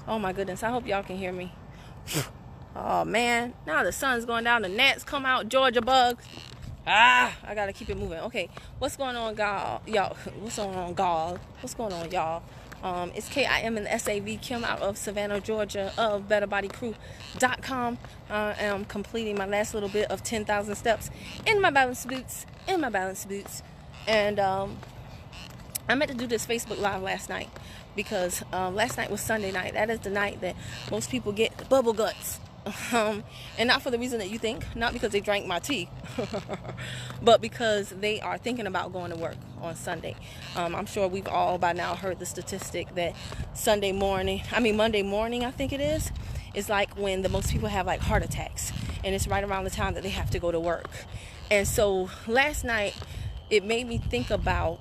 Oh my goodness, I hope y'all can hear me. Oh man, now the sun's going down, the gnats come out, Georgia bugs. I gotta keep it moving. Okay, what's going on, y'all? What's going on, y'all? What's going on, y'all? It's Kim and SAV, Kim out of Savannah, Georgia, of BetterBodyCrew.com. I am completing my last little bit of 10,000 steps in my balance boots, and I meant to do this Facebook Live last night because last night was Sunday night. That is the night that most people get bubble guts. And not for the reason that you think, not because they drank my tea, but because they are thinking about going to work on Sunday. I'm sure we've all by now heard the statistic that Monday morning, I think it is like when the most people have like heart attacks, and it's right around the time that they have to go to work. And so last night it made me think about,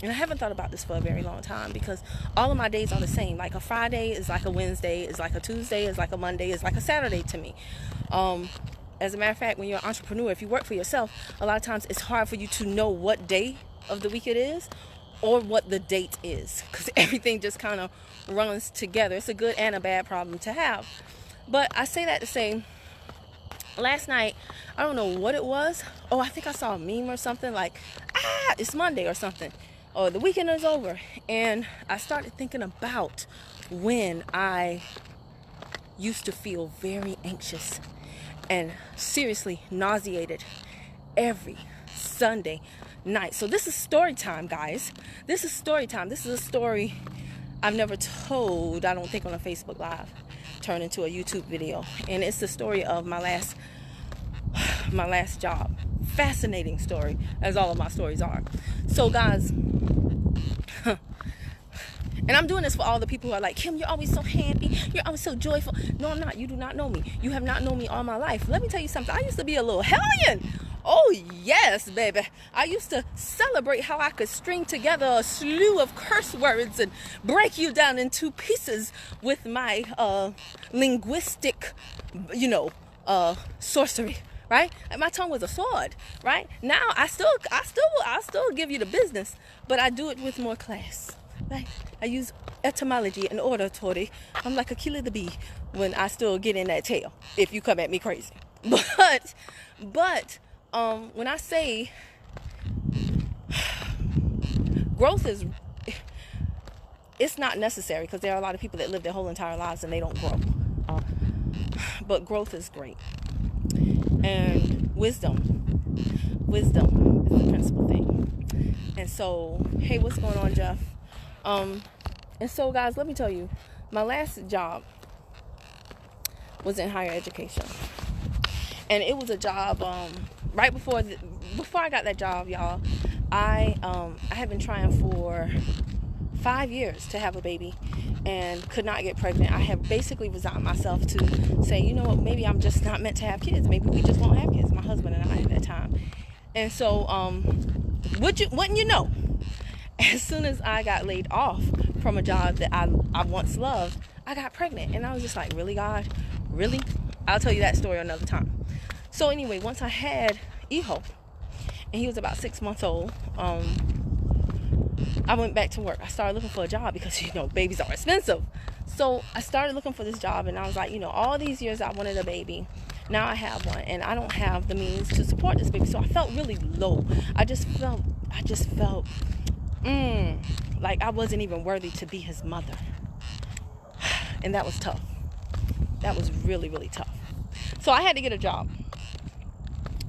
and I haven't thought about this for a very long time, because all of my days are the same. Like a Friday is like a Wednesday, is like a Tuesday, is like a Monday, is like a Saturday to me. As a matter of fact, when you're an entrepreneur, if you work for yourself, a lot of times it's hard for you to know what day of the week it is or what the date is, because everything just kind of runs together. It's a good and a bad problem to have. But I say that to say, last night, I don't know what it was. Oh, I think I saw a meme or something like, it's Monday or something. Oh, the weekend is over. And I started thinking about when I used to feel very anxious and seriously nauseated every Sunday night. So this is story time, guys. This is story time. This is a story I've never told, I don't think, on a Facebook Live, turned into a YouTube video. And it's the story of my last job. Fascinating story, as all of my stories are. So guys, and I'm doing this for all the people who are like, Kim, you're always so happy, you're always so joyful. No, I'm not. You do not know me. You have not known me all my life. Let me tell you something. I used to be a little hellion. Oh yes, baby. I used to celebrate how I could string together a slew of curse words and break you down into pieces with my linguistic, sorcery. Right? And my tongue was a sword. Right? Now I still give you the business, but I do it with more class. Right? I use etymology and oratory. I'm like Achille the bee when I still get in that tail, if you come at me crazy. But when I say growth it's not necessary, because there are a lot of people that live their whole entire lives and they don't grow. But growth is great. And wisdom is the principal thing. And so, hey, what's going on, Jeff? And so, guys, let me tell you, my last job was in higher education. And it was a job, right before I got that job, y'all, I had been trying for 5 years to have a baby and could not get pregnant. I had basically resigned myself to say, you know what, maybe I'm just not meant to have kids. Maybe we just won't have kids, my husband and I at that time. And so, wouldn't you know, as soon as I got laid off from a job that I once loved, I got pregnant. And I was just like, really, God? Really? I'll tell you that story another time. So anyway, once I had Eho, and he was about 6 months old, I went back to work. I started looking for a job because, babies are expensive. So I started looking for this job, and I was like, all these years I wanted a baby. Now I have one, and I don't have the means to support this baby. So I felt really low. I just felt like I wasn't even worthy to be his mother. And that was tough. That was really, really tough. So I had to get a job.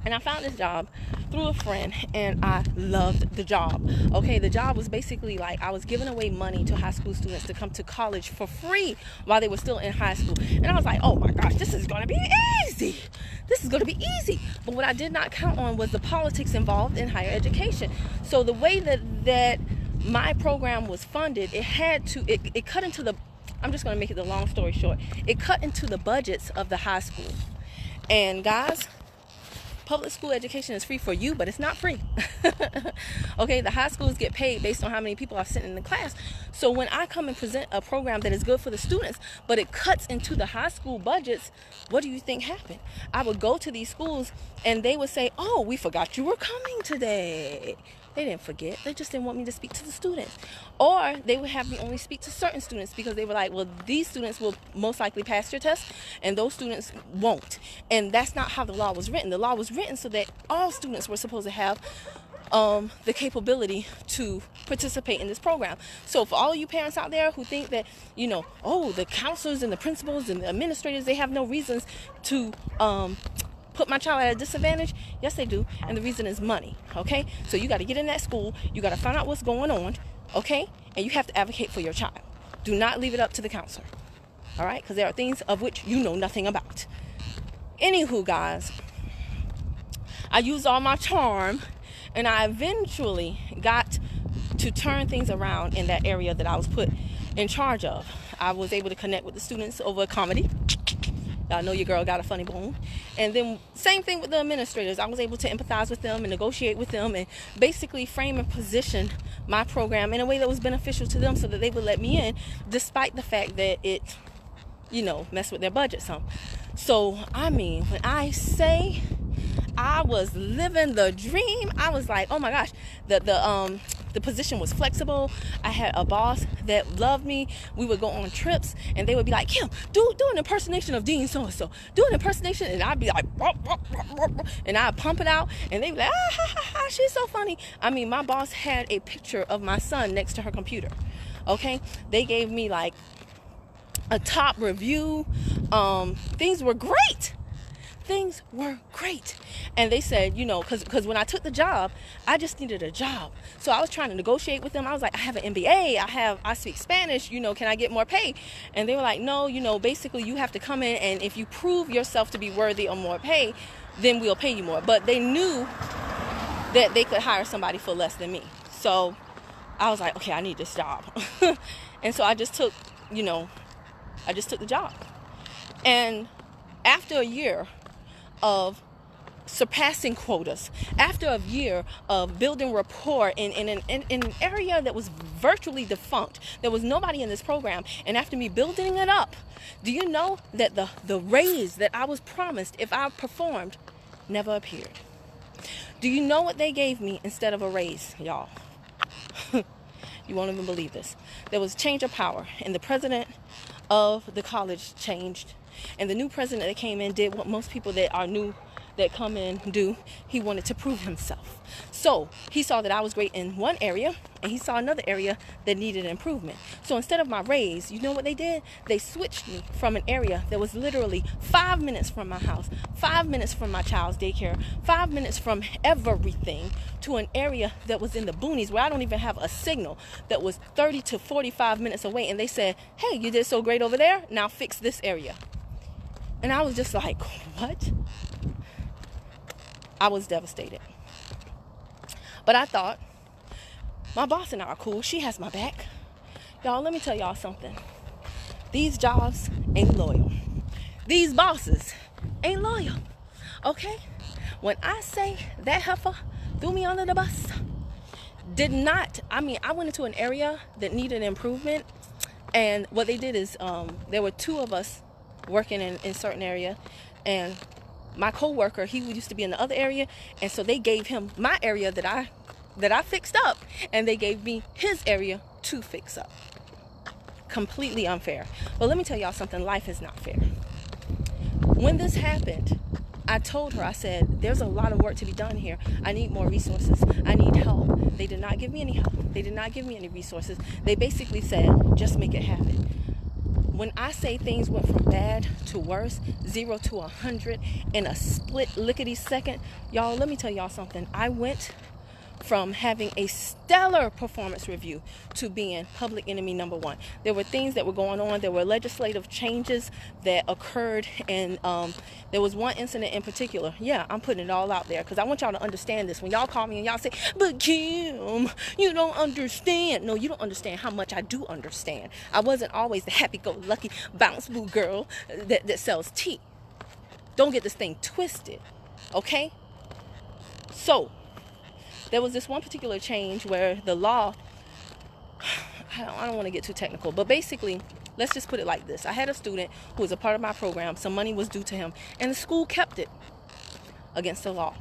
And I found this job through a friend, and I loved the job. Okay, the job was basically like I was giving away money to high school students to come to college for free while they were still in high school. And I was like, oh my gosh, this is going to be easy. This is going to be easy. But what I did not count on was the politics involved in higher education. So the way that my program was funded, it cut into the, I'm just going to make it the long story short. It cut into the budgets of the high school. And guys, public school education is free for you, but it's not free. Okay, the high schools get paid based on how many people are sitting in the class. So when I come and present a program that is good for the students, but it cuts into the high school budgets, what do you think happened? I would go to these schools and they would say, oh, we forgot you were coming today. They didn't forget. They just didn't want me to speak to the students. Or they would have me only speak to certain students because they were like, well, these students will most likely pass your test and those students won't. And that's not how the law was written. The law was written so that all students were supposed to have the capability to participate in this program. So for all you parents out there who think that, oh, the counselors and the principals and the administrators, they have no reasons to put my child at a disadvantage. Yes, they do. And the reason is money. Okay. So you got to get in that school. You got to find out what's going on. Okay. And you have to advocate for your child. Do not leave it up to the counselor. All right. Because there are things of which you know nothing about. Anywho, guys, I used all my charm and I eventually got to turn things around in that area that I was put in charge of. I was able to connect with the students over comedy. I know your girl got a funny bone. And then same thing with the administrators. I was able to empathize with them and negotiate with them and basically frame and position my program in a way that was beneficial to them so that they would let me in, despite the fact that it, messed with their budget some. So, when I say I was living the dream, I was like, oh my gosh, the position was flexible. I had a boss that loved me. We would go on trips and they would be like, Kim, do an impersonation of Dean so-and-so. Do an impersonation. And I'd be like, and I'd pump it out and they'd be like, she's so funny. My boss had a picture of my son next to her computer. Okay. They gave me like a top review. Things were great. And they said, because when I took the job, I just needed a job. So I was trying to negotiate with them. I was like, I have an MBA. I speak Spanish. Can I get more pay? And they were like, no, basically you have to come in and if you prove yourself to be worthy of more pay, then we'll pay you more. But they knew that they could hire somebody for less than me. So I was like, okay, I need this job. And so I just took the job. And after a year of surpassing quotas, after a year of building rapport in an area that was virtually defunct, there was nobody in this program, and after me building it up, do you know that the raise that I was promised if I performed never appeared? Do you know what they gave me instead of a raise, y'all? You won't even believe this. There was change of power, and the president of the college changed. And the new president that came in did what most people that are new that come in do. He wanted to prove himself. So he saw that I was great in one area and he saw another area that needed improvement. So instead of my raise, you know what they did? They switched me from an area that was literally 5 minutes from my house, 5 minutes from my child's daycare, 5 minutes from everything, to an area that was in the boonies where I don't even have a signal, that was 30 to 45 minutes away. And they said, hey, you did so great over there. Now fix this area. And I was just like, what? I was devastated. But I thought, my boss and I are cool. She has my back. Y'all, let me tell y'all something. These jobs ain't loyal. These bosses ain't loyal. Okay? When I say that heifer threw me under the bus, I went into an area that needed improvement. And what they did is, there were two of us working in certain area, and my co-worker, he used to be in the other area, and so they gave him my area that I fixed up, and they gave me his area to fix up. Completely unfair. But let me tell y'all something, life is not fair. When this happened, I told her, I said, there's a lot of work to be done here. I need more resources. I need help. They did not give me any help. They did not give me any resources. They basically said, just make it happen. When I say things went from bad to worse, 0 to 100 in a split lickety second, y'all, let me tell y'all something. I went from having a stellar performance review to being public enemy number one. There were things that were going on. There were legislative changes that occurred, and there was one incident in particular. Yeah, I'm putting it all out there because I want y'all to understand this. When y'all call me and y'all say, but Kim, you don't understand. No, you don't understand how much I do understand. I wasn't always the happy-go-lucky bounce boo girl that sells tea. Don't get this thing twisted, okay? So there was this one particular change where the law, I don't want to get too technical, but basically, let's just put it like this. I had a student who was a part of my program. Some money was due to him, and the school kept it against the law.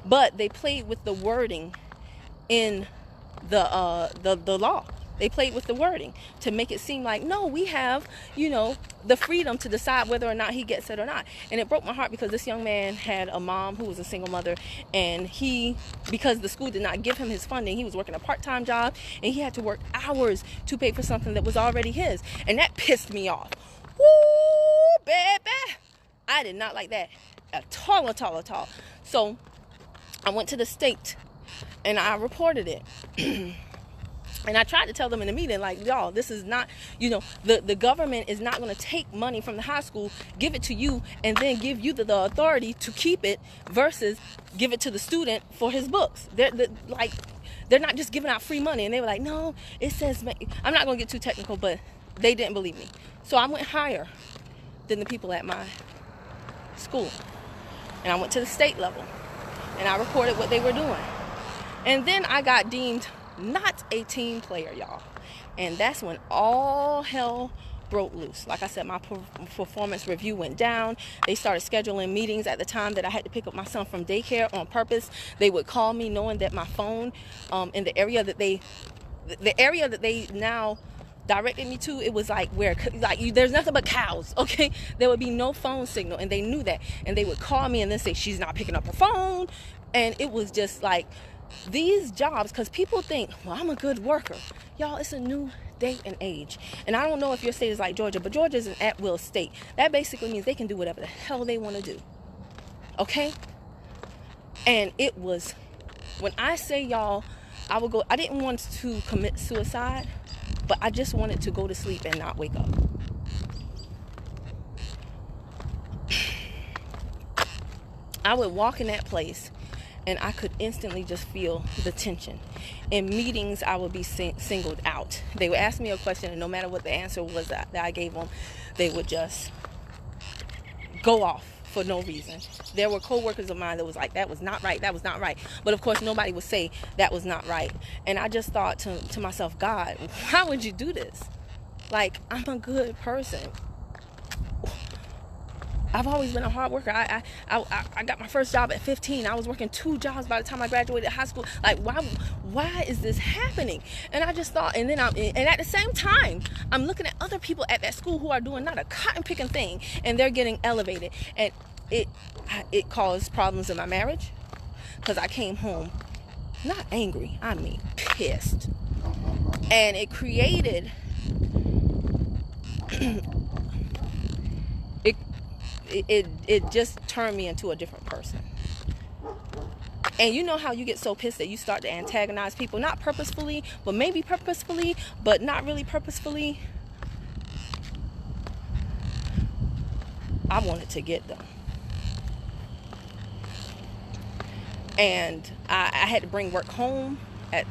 But they played with the wording in the law. They played with the wording to make it seem like, no, we have, the freedom to decide whether or not he gets it or not. And it broke my heart because this young man had a mom who was a single mother, and because the school did not give him his funding, he was working a part-time job, and he had to work hours to pay for something that was already his. And that pissed me off. Woo, baby. I did not like that at all. So I went to the state and I reported it. And I tried to tell them in the meeting, like, y'all, this is not, the government is not going to take money from the high school, give it to you, and then give you the authority to keep it versus give it to the student for his books. They're not just giving out free money. And they were like, no, it says, I'm not going to get too technical, but they didn't believe me. So I went higher than the people at my school. And I went to the state level. And I reported what they were doing. And then I got deemed not a team player, y'all. And that's when all hell broke loose. Like I said, my performance review went down. They started scheduling meetings at the time that I had to pick up my son from daycare on purpose. They would call me knowing that my phone in the area that they now directed me to, it was like there's nothing but cows, okay? There would be no phone signal, and they knew that. And they would call me and then say, she's not picking up her phone. And it was just like, these jobs, because people think, well, I'm a good worker. Y'all, it's a new day and age. And I don't know if your state is like Georgia, but Georgia is an at-will state. That basically means they can do whatever the hell they want to do. Okay? And it was, when I say, y'all, I didn't want to commit suicide, but I just wanted to go to sleep and not wake up. I would walk in that place and I could instantly just feel the tension. In meetings, I would be singled out. They would ask me a question, and no matter what the answer was that I gave them, they would just go off for no reason. There were co-workers of mine that was like, that was not right, that was not right. But of course, nobody would say that was not right. And I just thought to myself, God, why would you do this? Like, I'm a good person. I've always been a hard worker. I got my first job at 15. I was working 2 jobs by the time I graduated high school. Like, why is this happening? And I just thought, and at the same time, I'm looking at other people at that school who are doing not a cotton picking thing, and they're getting elevated. And it caused problems in my marriage, because I came home not angry, I mean pissed. And it created it just turned me into a different person. And you know how you get so pissed that you start to antagonize people, not purposefully, but maybe purposefully, but not really purposefully. I wanted to get them. And I had to bring work home.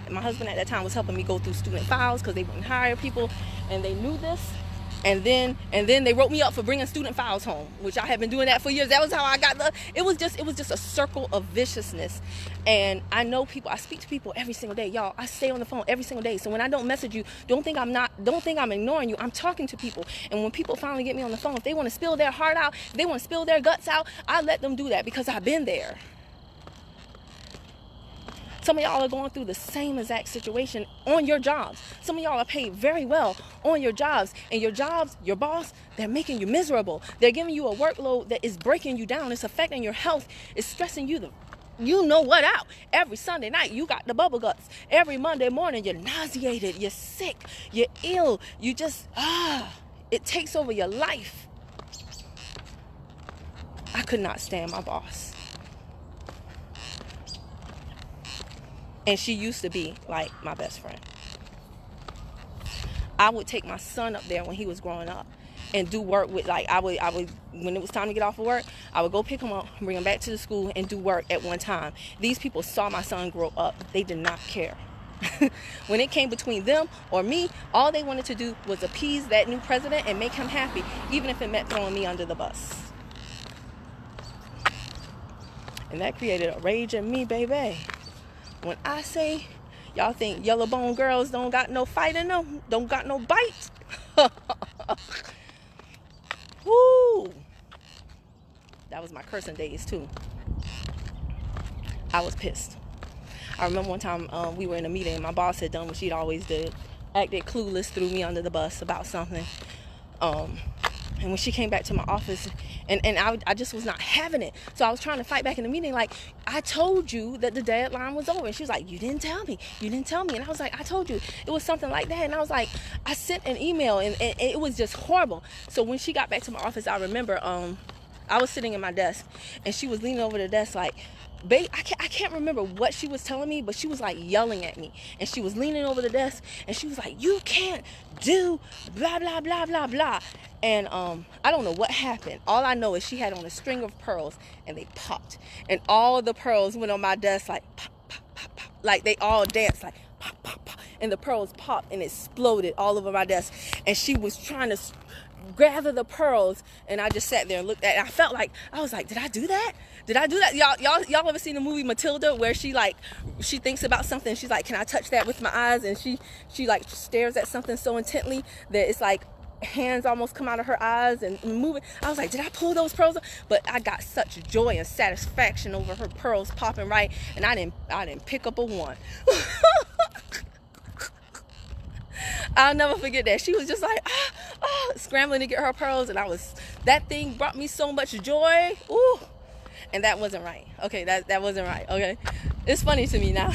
My husband at that time was helping me go through student files because they wouldn't hire people, and they knew this. And then they wrote me up for bringing student files home, which I had been doing that for years. That was how I got it was just a circle of viciousness. And I know people, I speak to people every single day. Y'all, I stay on the phone every single day. So when I don't message you, don't think I'm ignoring you. I'm talking to people. And when people finally get me on the phone, if they want to spill their heart out, if they want to spill their guts out, I let them do that because I've been there. Some of y'all are going through the same exact situation on your jobs. Some of y'all are paid very well on your jobs. And your jobs, your boss, they're making you miserable. They're giving you a workload that is breaking you down. It's affecting your health. It's stressing you you know what out. Every Sunday night, you got the bubble guts. Every Monday morning, you're nauseated. You're sick. You're ill. You just, it takes over your life. I could not stand my boss. And she used to be like my best friend. I would take my son up there when he was growing up and do work with, like, I would when it was time to get off of work, I would go pick him up, bring him back to the school, and do work at one time. These people saw my son grow up. They did not care. When it came between them or me, all they wanted to do was appease that new president and make him happy, even if it meant throwing me under the bus. And that created a rage in me, baby. When I say, y'all think yellow bone girls don't got no fight in them, don't got no bite. Woo! That was my cursing days too. I was pissed. I remember one time we were in a meeting and my boss had done what she'd always did, acted clueless, threw me under the bus about something. And when she came back to my office, and I just was not having it. So I was trying to fight back in the meeting, like, I told you that the deadline was over. And she was like, you didn't tell me. And I was like, I told you. It was something like that. And I was like, I sent an email, and it was just horrible. So when she got back to my office, I remember I was sitting at my desk, and she was leaning over the desk like, babe, I can't remember what she was telling me, but she was like yelling at me. And she was leaning over the desk, and she was like, you can't do blah, blah, blah, blah, blah. And I don't know what happened. All I know is she had on a string of pearls, and they popped. And all the pearls went on my desk like pop, pop, pop, pop. Like they all danced like pop, pop, pop. And the pearls popped and exploded all over my desk. And she was trying to gather the pearls, and I just sat there and looked at it. I was like, did I do that? Y'all ever seen the movie Matilda, where she thinks about something, she's like, can I touch that with my eyes? And she like stares at something so intently that it's like hands almost come out of her eyes and moving. I was like, did I pull those pearls up? But I got such joy and satisfaction over her pearls popping right, and I didn't pick up a one. I'll never forget that. She was just like scrambling to get her pearls, and that thing brought me so much joy. Ooh. And that wasn't right. Okay, that wasn't right. Okay. It's funny to me now.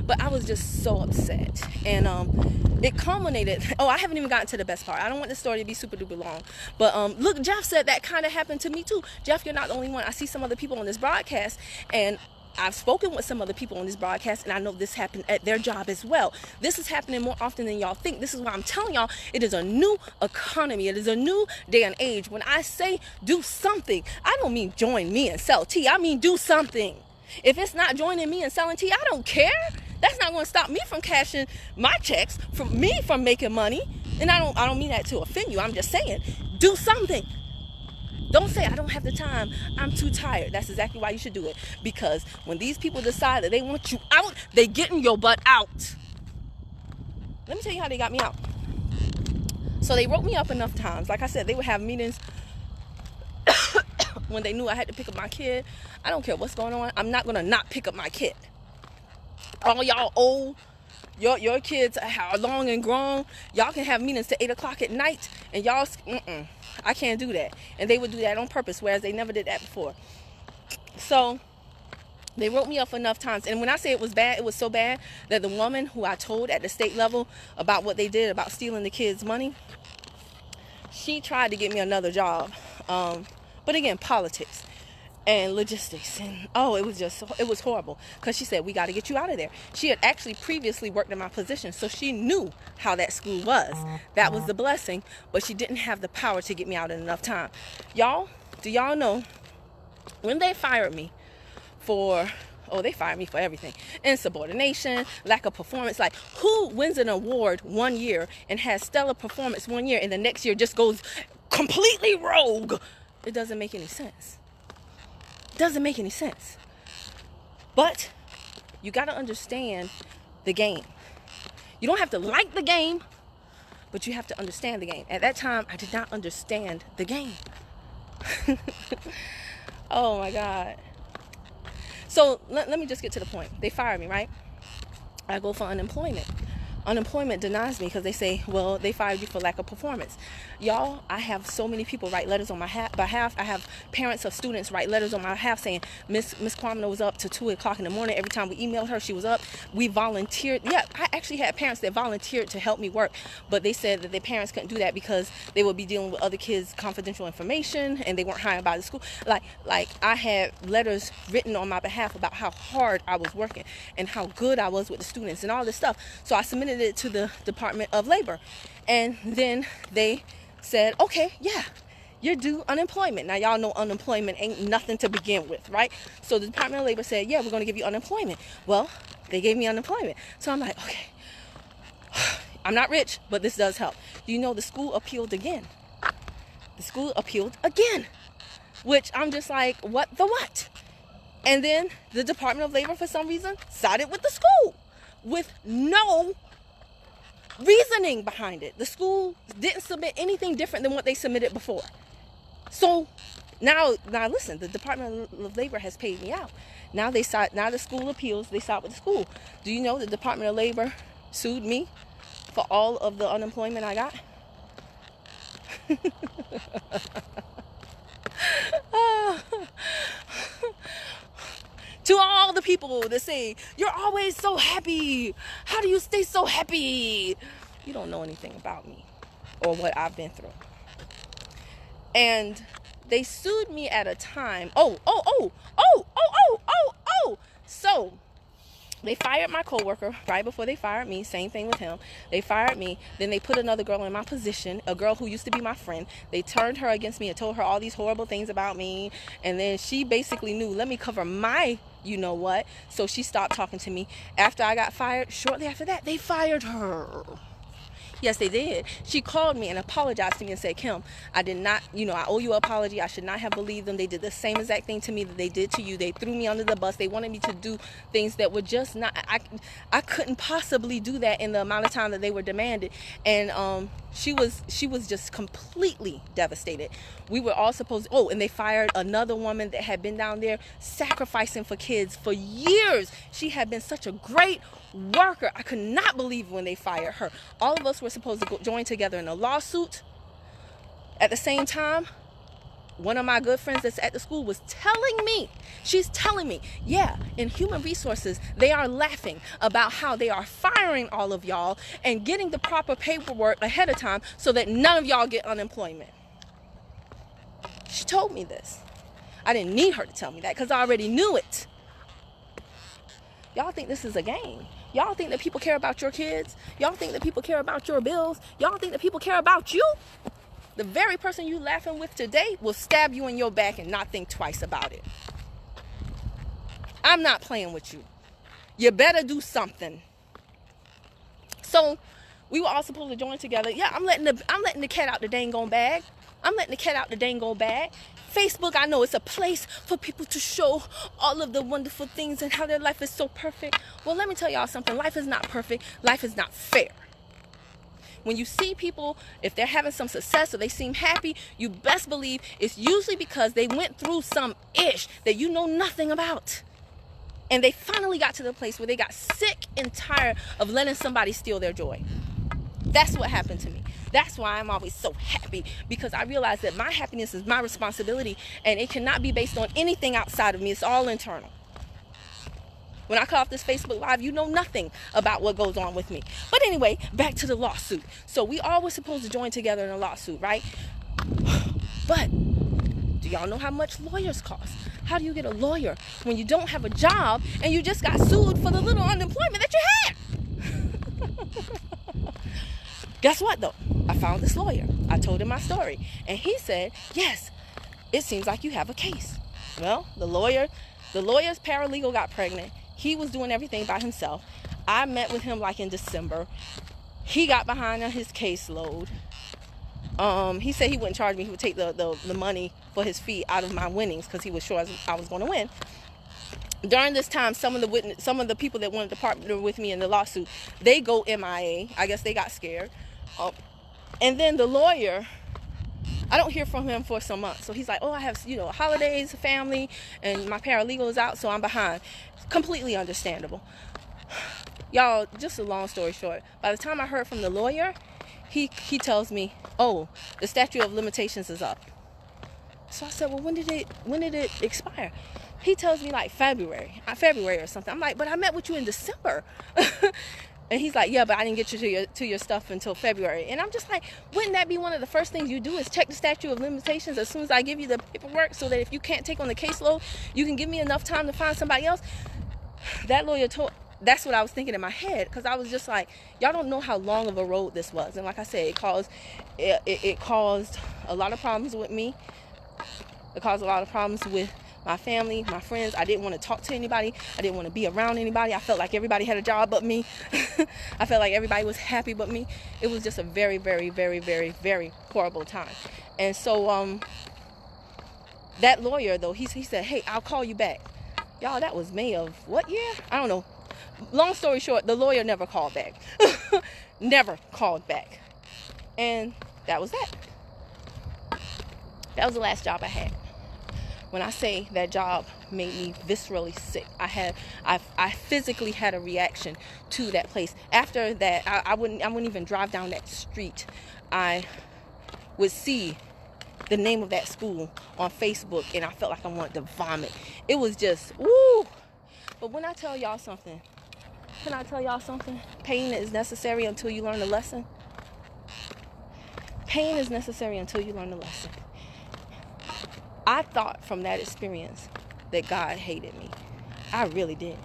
But I was just so upset. And it culminated. Oh, I haven't even gotten to the best part. I don't want this story to be super duper long. But look, Jeff said that kind of happened to me too. Jeff, you're not the only one. I see some other people on this broadcast, and I've spoken with some other people on this broadcast, and I know this happened at their job as well. This is happening more often than y'all think. This is why I'm telling y'all, it is a new economy. It is a new day and age. When I say do something, I don't mean join me and sell tea. I mean do something. If it's not joining me and selling tea, I don't care. That's not going to stop me from cashing my checks, from making money. And I don't mean that to offend you. I'm just saying, do something. Don't say, I don't have the time, I'm too tired. That's exactly why you should do it. Because when these people decide that they want you out, they getting your butt out. Let me tell you how they got me out. So they wrote me up enough times. Like I said, they would have meetings when they knew I had to pick up my kid. I don't care what's going on. I'm not going to not pick up my kid. All y'all old, your kids are long and grown. Y'all can have meetings to 8 o'clock at night, and y'all, I can't do that. And they would do that on purpose, whereas they never did that before. So they wrote me up enough times. And when I say it was bad, it was so bad that the woman who I told at the state level about what they did about stealing the kids' money, she tried to get me another job. But again, politics and logistics, and it was horrible, because she said, we got to get you out of there. She had actually previously worked in my position, so she knew how that school was. That was the blessing, but she didn't have the power to get me out in enough time. Y'all, do y'all know when they fired me they fired me for everything. Insubordination, lack of performance. Like, who wins an award one year and has stellar performance one year and the next year just goes completely rogue? It doesn't make any sense. Doesn't make any sense. But you got to understand the game. You don't have to like the game, but you have to understand the game. At that time, I did not understand the game. Oh my God. So let me just get to the point. They fired me, right? I go for unemployment. Unemployment denies me because they say, well, they fired you for lack of performance. Y'all, I have so many people write letters on my behalf. I have parents of students write letters on my behalf saying, Miss Kwamina was up to 2 o'clock in the morning. Every time we emailed her, she was up. We volunteered. Yeah, I actually had parents that volunteered to help me work, but they said that their parents couldn't do that because they would be dealing with other kids' confidential information, and they weren't hired by the school. Like I had letters written on my behalf about how hard I was working and how good I was with the students and all this stuff. So I submitted it to the Department of Labor, and then they said, okay, yeah, you're due unemployment. Now y'all know unemployment ain't nothing to begin with, right? So the Department of Labor said, yeah, we're going to give you unemployment. Well, they gave me unemployment. So I'm like, okay, I'm not rich, but this does help. You know, the school appealed again. The school appealed again, which I'm just like, what the what? And then the Department of Labor, for some reason, sided with the school with no reasoning behind it. The school didn't submit anything different than what they submitted before. So Now listen, the Department of Labor has paid me out. Now the school appeals, they side with the school. Do you know the Department of Labor sued me for all of the unemployment I got? To all the people that say, you're always so happy. How do you stay so happy? You don't know anything about me or what I've been through. And they sued me at a time. So they fired my coworker right before they fired me. Same thing with him. They fired me. Then they put another girl in my position, a girl who used to be my friend. They turned her against me and told her all these horrible things about me. And then she basically knew, let me cover my you know what. So she stopped talking to me. After I got fired, shortly after that, they fired her. Yes, they did. She called me and apologized to me and said, Kim, I did not, I owe you an apology. I should not have believed them. They did the same exact thing to me that they did to you. They threw me under the bus. They wanted me to do things that were just not, I couldn't possibly do that in the amount of time that they were demanded. And she was just completely devastated. We were all supposed to, and they fired another woman that had been down there sacrificing for kids for years. She had been such a great worker. I could not believe when they fired her. All of us were supposed to join together in a lawsuit. At the same time, one of my good friends that's at the school was telling me, yeah, in human resources, they are laughing about how they are firing all of y'all and getting the proper paperwork ahead of time so that none of y'all get unemployment. She told me this. I didn't need her to tell me that because I already knew it. Y'all think this is a game. Y'all think that people care about your kids? Y'all think that people care about your bills? Y'all think that people care about you? The very person you laughing with today will stab you in your back and not think twice about it. I'm not playing with you. You better do something. So we were all supposed to join together. Yeah, I'm letting the cat out the dang on bag. Facebook, I know it's a place for people to show all of the wonderful things and how their life is so perfect. Well, let me tell y'all something. Life is not perfect. Life is not fair. When you see people, if they're having some success or they seem happy, you best believe it's usually because they went through some ish that you know nothing about. And they finally got to the place where they got sick and tired of letting somebody steal their joy. That's what happened to me. That's why I'm always so happy, because I realize that my happiness is my responsibility and it cannot be based on anything outside of me. It's all internal. When I cut off this Facebook Live, you know nothing about what goes on with me. But anyway, back to the lawsuit. So we all were supposed to join together in a lawsuit, right? But do y'all know how much lawyers cost? How do you get a lawyer when you don't have a job and you just got sued for the little unemployment that you had? Guess what though? I found this lawyer. I told him my story. And he said, yes, it seems like you have a case. Well, the lawyer's paralegal got pregnant. He was doing everything by himself. I met with him like in December. He got behind on his caseload. He said he wouldn't charge me. He would take the money for his fee out of my winnings because he was sure I was going to win. During this time, some of the people that wanted to partner with me in the lawsuit, they go MIA. I guess they got scared. And then the lawyer, I don't hear from him for some months. So he's like, I have, holidays, family, and my paralegal is out, so I'm behind. Completely understandable. Y'all, just a long story short, by the time I heard from the lawyer, he tells me, the statute of limitations is up. So I said, well, when did it expire? He tells me like February or something. I'm like, but I met with you in December. And he's like, yeah, but I didn't get you to your stuff until February. And I'm just like, wouldn't that be one of the first things you do is check the statute of limitations as soon as I give you the paperwork so that if you can't take on the caseload, you can give me enough time to find somebody else? That lawyer that's what I was thinking in my head, because I was just like, y'all don't know how long of a road this was. And like I said, it caused a lot of problems with me. It caused a lot of problems with my family, my friends. I didn't want to talk to anybody. I didn't want to be around anybody. I felt like everybody had a job but me. I felt like everybody was happy but me. It was just a very, very, very, very, very horrible time. And so that lawyer, though, he said, hey, I'll call you back. Y'all, that was May of what year? I don't know. Long story short, the lawyer never called back. Never called back. And that was that. That was the last job I had. When I say that job made me viscerally sick, I physically had a reaction to that place. After that, I wouldn't even drive down that street. I would see the name of that school on Facebook, and I felt like I wanted to vomit. It was just, woo. But when I tell y'all something, can I tell y'all something? Pain is necessary until you learn the lesson. Pain is necessary until you learn the lesson. I thought from that experience that God hated me. I really did.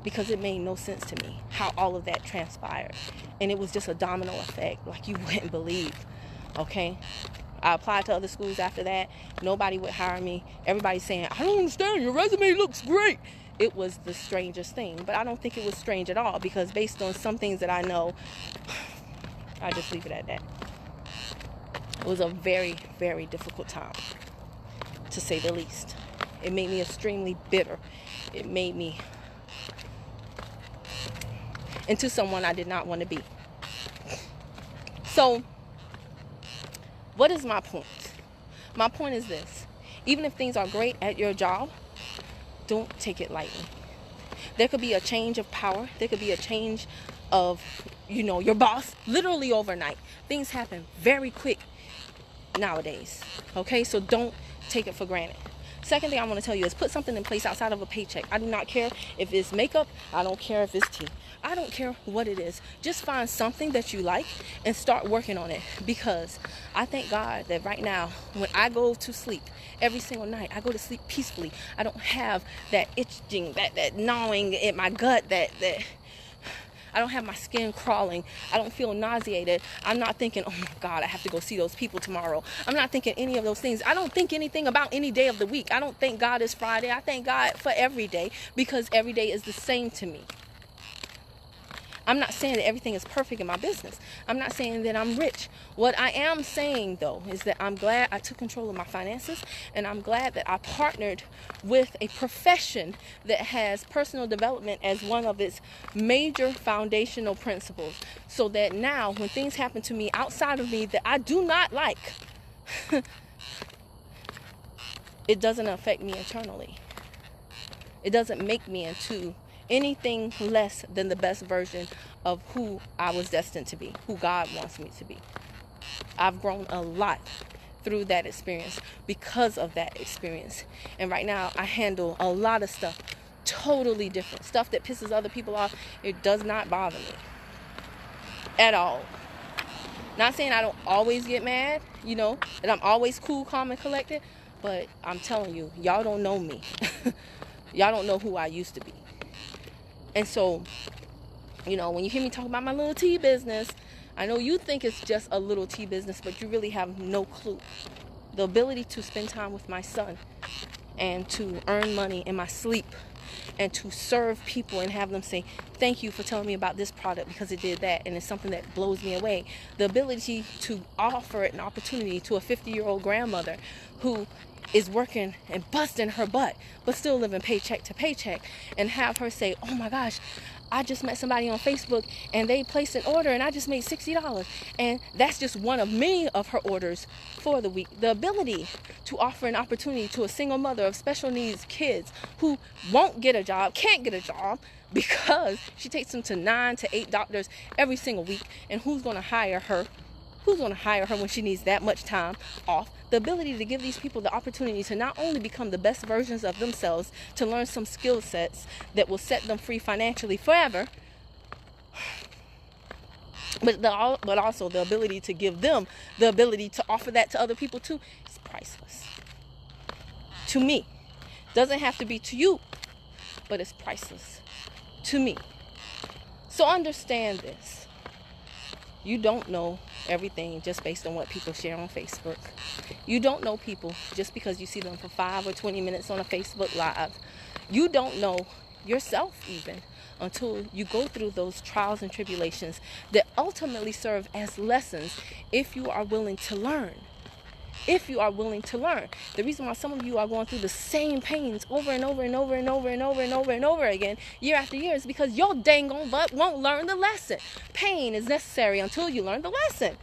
Because it made no sense to me how all of that transpired. And it was just a domino effect like you wouldn't believe. Okay? I applied to other schools after that. Nobody would hire me. Everybody's saying, I don't understand. Your resume looks great. It was the strangest thing. But I don't think it was strange at all, because based on some things that I know, I just leave it at that. It was a very, very difficult time, to say the least. It made me extremely bitter. It made me into someone I did not want to be. So, what is my point? My point is this. Even if things are great at your job, don't take it lightly. There could be a change of power. There could be a change of, your boss, literally overnight. Things happen very quick nowadays. Okay? So don't take it for granted. Second thing I want to tell you is put something in place outside of a paycheck. I do not care if it's makeup. I don't care if it's tea. I don't care what it is. Just find something that you like and start working on it. Because I thank God that right now, when I go to sleep every single night, I go to sleep peacefully. I don't have that itching, that gnawing in my gut, that I don't have my skin crawling. I don't feel nauseated. I'm not thinking, oh my God, I have to go see those people tomorrow. I'm not thinking any of those things. I don't think anything about any day of the week. I don't thank God it's Friday. I thank God for every day, because every day is the same to me. I'm not saying that everything is perfect in my business. I'm not saying that I'm rich. What I am saying, though, is that I'm glad I took control of my finances, and I'm glad that I partnered with a profession that has personal development as one of its major foundational principles, so that now when things happen to me outside of me that I do not like, it doesn't affect me internally. It doesn't make me into anything less than the best version of who I was destined to be, who God wants me to be. I've grown a lot through that experience because of that experience. And right now I handle a lot of stuff totally different. Stuff that pisses other people off, it does not bother me at all. Not saying I don't always get mad, that I'm always cool, calm, and collected, but I'm telling you, y'all don't know me. Y'all don't know who I used to be. And so, when you hear me talk about my little tea business, I know you think it's just a little tea business, but you really have no clue. The ability to spend time with my son and to earn money in my sleep and to serve people and have them say, thank you for telling me about this product because it did that, and it's something that blows me away. The ability to offer an opportunity to a 50-year-old grandmother who is working and busting her butt, but still living paycheck to paycheck, and have her say, oh my gosh, I just met somebody on Facebook and they placed an order and I just made $60. And that's just one of many of her orders for the week. The ability to offer an opportunity to a single mother of special needs kids who won't get a job, can't get a job, because she takes them to 9 to 8 doctors every single week. And who's going to hire her? Who's going to hire her when she needs that much time off? The ability to give these people the opportunity to not only become the best versions of themselves, to learn some skill sets that will set them free financially forever, but also the ability to give them the ability to offer that to other people too, is priceless. To me. Doesn't have to be to you, but it's priceless to me. So understand this. You don't know everything just based on what people share on Facebook. You don't know people just because you see them for 5 or 20 minutes on a Facebook Live. You don't know yourself even until you go through those trials and tribulations that ultimately serve as lessons if you are willing to learn. If you are willing to learn. The reason why some of you are going through the same pains over and over and over and over and over and over and over again, year after year, is because your dang on butt won't learn the lesson. Pain is necessary until you learn the lesson.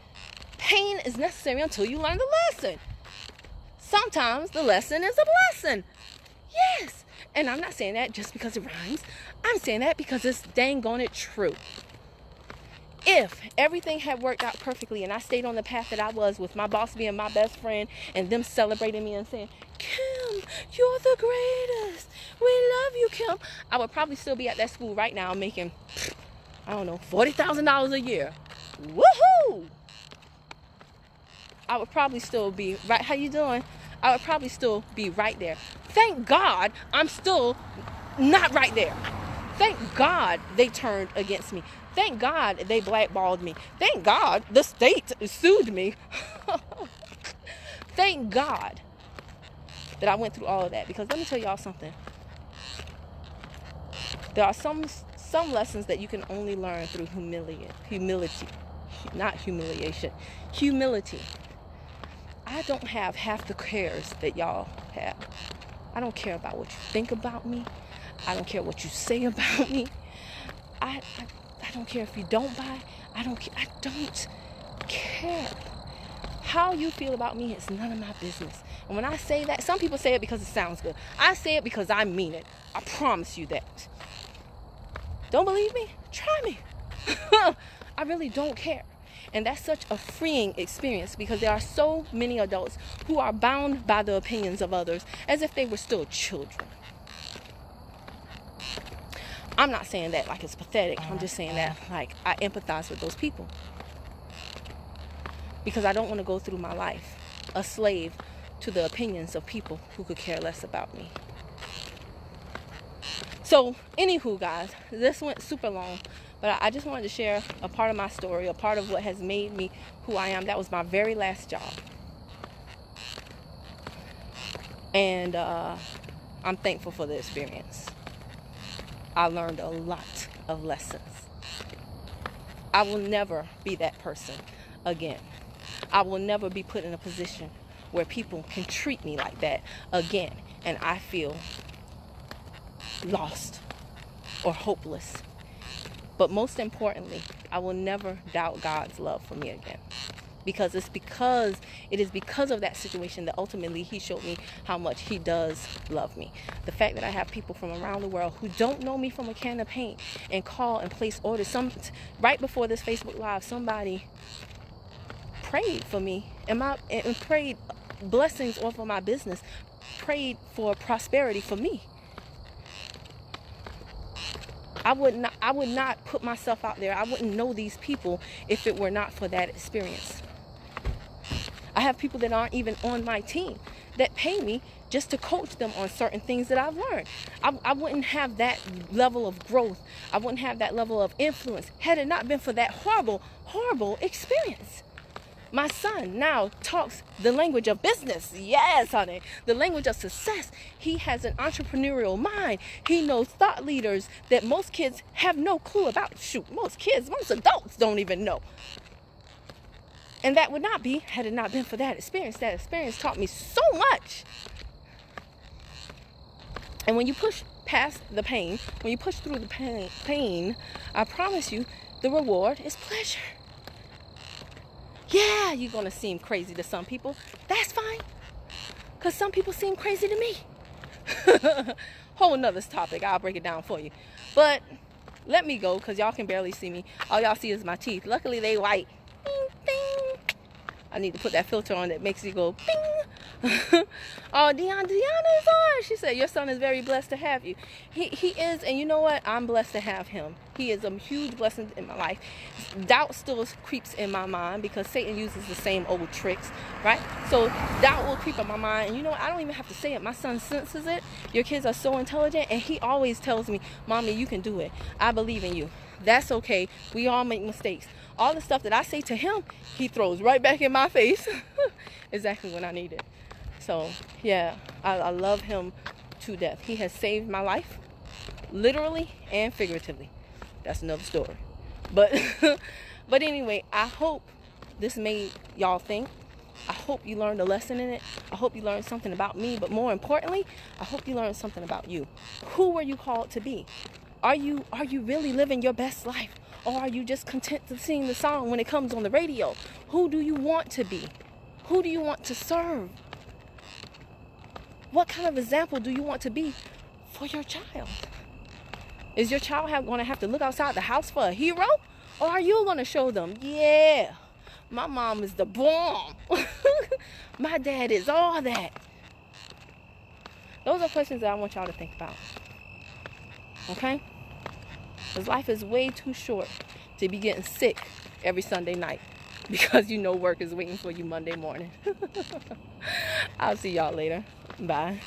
Pain is necessary until you learn the lesson. sometimes the lesson is a blessing. Yes. And I'm not saying that just because it rhymes. I'm saying that because it's dang on it true. If everything had worked out perfectly and I stayed on the path that I was, with my boss being my best friend and them celebrating me and saying, Kim, you're the greatest, we love you, Kim, I would probably still be at that school right now making, I don't know, $40,000 a year. Woohoo! I would probably still be right. How you doing? I would probably still be right there. Thank God I'm still not right there. Thank God they turned against me. Thank God they blackballed me. Thank God the state sued me. Thank God that I went through all of that. Because let me tell y'all something. There are some lessons that you can only learn through humility. Not humiliation. Humility. I don't have half the cares that y'all have. I don't care about what you think about me. I don't care what you say about me. I don't care if you don't buy. I don't care. How you feel about me is none of my business. And when I say that, some people say it because it sounds good. I say it because I mean it. I promise you that. Don't believe me? Try me. I really don't care. And that's such a freeing experience, because there are so many adults who are bound by the opinions of others as if they were still children. I'm not saying that like it's pathetic. I'm just saying that like I empathize with those people. Because I don't want to go through my life a slave to the opinions of people who could care less about me. So, anywho, guys, this went super long. But I just wanted to share a part of my story, a part of what has made me who I am. That was my very last job. And I'm thankful for the experience. I learned a lot of lessons. I will never be that person again. I will never be put in a position where people can treat me like that again, and I feel lost or hopeless. But most importantly, I will never doubt God's love for me again. Because it is because of that situation that ultimately He showed me how much He does love me. The fact that I have people from around the world who don't know me from a can of paint and call and place orders. Right before this Facebook Live, somebody prayed for me and prayed blessings off of my business, prayed for prosperity for me. I would not put myself out there. I wouldn't know these people if it were not for that experience. I have people that aren't even on my team that pay me just to coach them on certain things that I've learned. I wouldn't have that level of growth. I wouldn't have that level of influence had it not been for that horrible, horrible experience. My son now talks the language of business. Yes, honey. The language of success. He has an entrepreneurial mind. He knows thought leaders that most kids have no clue about. Shoot, most adults don't even know. And that would not be had it not been for that experience. That experience taught me so much. And when you push past the pain, when you push through the pain, I promise you, the reward is pleasure. Yeah, you're going to seem crazy to some people. That's fine. Because some people seem crazy to me. Whole nother topic. I'll break it down for you. But let me go, because y'all can barely see me. All y'all see is my teeth. Luckily, they white. Bing, bing. I need to put that filter on that makes you go bing. Oh, Deanna is on. She said, your son is very blessed to have you. He is, and you know what? I'm blessed to have him. He is a huge blessing in my life. Doubt still creeps in my mind because Satan uses the same old tricks, right? So doubt will creep in my mind. And you know what? I don't even have to say it. My son senses it. Your kids are so intelligent, and he always tells me, Mommy, you can do it. I believe in you. That's okay. We all make mistakes. All the stuff that I say to him, he throws right back in my face. Exactly when I need it. So, yeah, I love him to death. He has saved my life, literally and figuratively. That's another story. But anyway, I hope this made y'all think. I hope you learned a lesson in it. I hope you learned something about me. But more importantly, I hope you learned something about you. Who were you called to be? Are you really living your best life? Or are you just content to sing the song when it comes on the radio? Who do you want to be? Who do you want to serve? What kind of example do you want to be for your child? Is your child going to have to look outside the house for a hero? Or are you going to show them, yeah, my mom is the bomb. My dad is all that. Those are questions that I want y'all to think about. Okay? Because life is way too short to be getting sick every Sunday night because you know work is waiting for you Monday morning. I'll see y'all later. Bye.